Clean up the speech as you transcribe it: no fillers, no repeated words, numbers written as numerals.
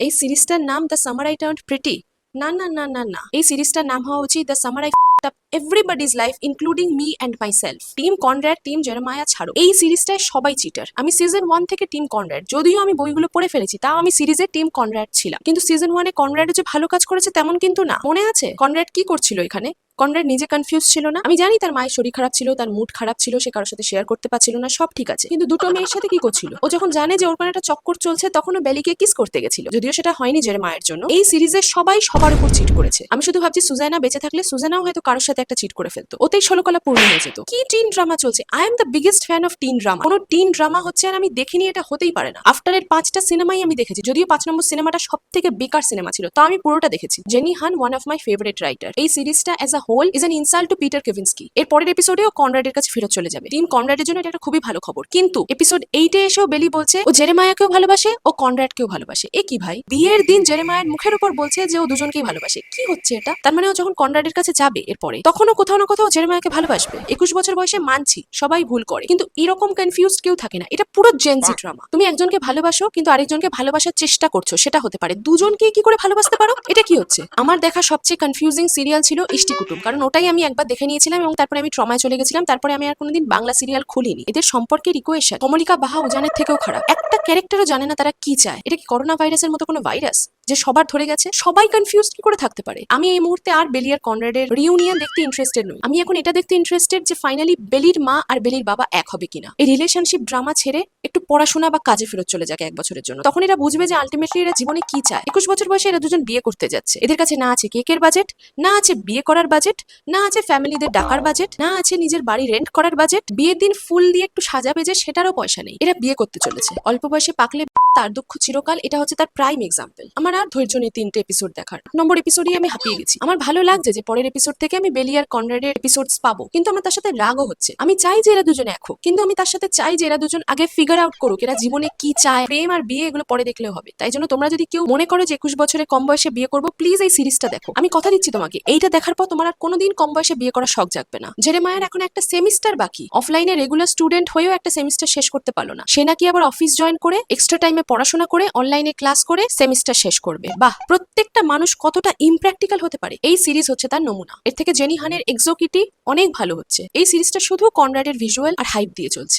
এই সিরিজটার নাম the summer I turned pretty. না না না না না, এই সিরিজটার নাম হওয়া উচিত the summer I up everybody's life including me and my self. Team Conrad, team জেরেমায়া ছাড়ো, এই সিরিজটায় সবাই চিটার। আমি সিজন 1 থেকে টিম কনরাড, যদিও আমি বইগুলো পড়ে ফেলেছি, তাও আমি সিরিজে টিম কনরাড ছিলাম। কিন্তু সিজন 1-এ কনরাড যে ভালো কাজ করেছে তেমন কিন্তু না। মনে আছে কনরাড কি করছিল এখানে? কনরাড নিজে কনফিউজ ছিল না? আমি জানি তার মায়ের শরীর খারাপ ছিল, তার মুড খারাপ ছিল, সে কারোর সাথে শেয়ার করতে পারছিল না, সব ঠিক আছে, কিন্তু দুটো মেয়ের সাথে কি করছিল? ও যখন জানে যে ওর কোনো একটা চক্কর চলছে, তখন ও বেলিকে কিস করতে গেছিল, যদিও সেটা হয়নি জেরেমায়ের জন্য। এই সিরিজে সবাই সবার উপর চিট করেছে। আমি শুধু ভাবছি সুজানা বেঁচে থাকলে সুজানাও হয়তো কারোর সাথে একটা চিট করে ফেলতো, ওতেই ষোলকলা পূর্ণ হয়ে যেত। কি টিন ড্রামা চলছে! I am the biggest fan of tin drama. কোনো টিন ড্রামা হচ্ছে আর আমি দেখিনি, এটা হতেই পারে না। আফটারের 5টা সিনেমাই আমি দেখেছি, যদিও 5 নম্বর সিনেমাটা সব থেকে বেকার সিনেমা ছিল, তো আমি পুরোটা দেখেছি। Jenny Han one of my favourite writer. এই সিরিজটা as a whole is an insult to Peter Kavinsky. এর পরের এপিসোডেও কনরাডের কাছে ফেরত চলে যাবে। টিম কনরাডের জন্য এটা একটা খুবই ভালো খবর। কিন্তু এপিসোড 8-এ এসেও বেলি বলছে ও জেরেমায়াকেও ভালোবাসে, ও কনরাডকেও ভালোবাসে। এ কি ভাই? বিয়ের দিন জেরেমায়ার মুখের উপর বলছে যে ও দুজনকেই ভালোবাসে। কি হচ্ছে এটা? তার মানে ও যখন কনরাডের কাছে যাবে এরপরে, তখনও কোথাও না কোথাও জেরেমায়াকে ভালোবাসবে। 21 বছর বয়সে মানছি সবাই ভুল করে, কিন্তু এরকম কনফিউজড কেউ থাকে না। এটা পুরো জেনজি ড্রামা। তুমি একজনকে ভালোবাসো কিন্তু আরেকজনকে ভালোবাসার চেষ্টা করছো, সেটা হতে পারে। দুজনকেই কি করে ভালোবাসতে পারো? এটা কি হচ্ছে? আমার দেখা সবচেয়ে কনফিউজিং সিরিয়াল ছিল ইষ্টি কুটুম, কারণ ওটাই আমি একবার দেখে নিয়েছিলাম এবং তারপরে আমি ট্রমায় চলে গেছিলাম। তারপরে আমি আর কোনোদিন বাংলা সিরিয়াল খুলিনি। এদের সম্পর্কের ইকুয়েশন কমলিকা বাহা উজানের থেকেও খারাপ। একটা ক্যারেক্টারও জানে না তারা কি চায়। এটা কি করোনা ভাইরাসের মতো কোনো ভাইরাস যে সবার ধরে গেছে? সবাই কনফিউজড কি করে থাকতে পারে? আমি এই মুহূর্তে আর বেলি আর কনরাডের রিউনিয়ন দেখতে ইন্টারেস্টেড নই। আমি এখন এটা দেখতে ইন্টারেস্টেড যে ফাইনালি বেলির মা আর বেলির বাবা এক হবে কিনা। এই রিলেশনশিপ ড্রামা ছেড়ে একটু পড়াশোনা বা কাজে ফেরত চলে যাক 1 বছরের জন্য, তখন এরা বুঝবে যে আলটিমেটলি এরা জীবনে কি চায়। 21 বছর বয়সে এরা দুজন বিয়ে করতে যাচ্ছে। এদের কাছে না আছে কেকের বাজেট, না আছে বিয়ে করার বাজেট, না আছে ফ্যামিলিদের ডাকার বাজেট, না আছে নিজের বাড়ি রেন্ট করার বাজেট। বিয়ের দিন ফুল দিয়ে একটু সাজাবে যে, সেটারও পয়সা নেই। এরা বিয়ে করতে চলেছে। অল্প বয়সে পাকলে তার দুঃখ চিরকাল, এটা হচ্ছে তার প্রাইম এক্সাম্পল। আমার আর ধৈর্য নেই 3টে এপিসোড দেখার। 8 নম্বর এপিসোডই আমি হাঁপিয়ে গেছি। আমার ভালো লাগছে যে পরের এপিসোড থেকে আমি বেলি আর কনরাডের এপিসোডস পাবো, কিন্তু আমার তার সাথে রাগও হচ্ছে। আমি চাই যে এরা দুজন এক হোক, কিন্তু আমি তার সাথে চাই যে এরা দুজন আগে ফিগার আউট করুক এরা জীবনে কি চায়। প্রেম আর বিয়ে এগুলো পরে দেখলেও হবে। তাই জন্য তোমরা যদি কেউ মনে করো যে 21 বছরে কম বয়সে বিয়ে করবো, প্লিজ এই সিরিজটা দেখো। আমি কথা দিচ্ছি তোমাকে, এইটা দেখার পর তোমার আর কোনোদিন কম বয়সে বিয়ে করার শখ জাগবে না। জেরেমায়ার এখন একটা সেমিস্টার বাকি, অফলাইনে রেগুলার স্টুডেন্ট হয়েও একটা সেমিস্টার শেষ করতে পারলো না। সে নাকি আবার অফিস জয়েন করে এক্সট্রা টাইমে পড়াশোনা করে অনলাইনে ক্লাস করে সেমিস্টার শেষ করবে। বাহ, প্রত্যেকটা মানুষ কতটা ইমপ্র্যাকটিক্যাল হতে পারে। এই সিরিজ হচ্ছে তার নমুনা। এর থেকে জেনি হানের এক্সোকিটি অনেক ভালো হচ্ছে। এই সিরিজটা শুধু কনরাডের ভিজুয়াল আর হাইপ দিয়ে চলছে।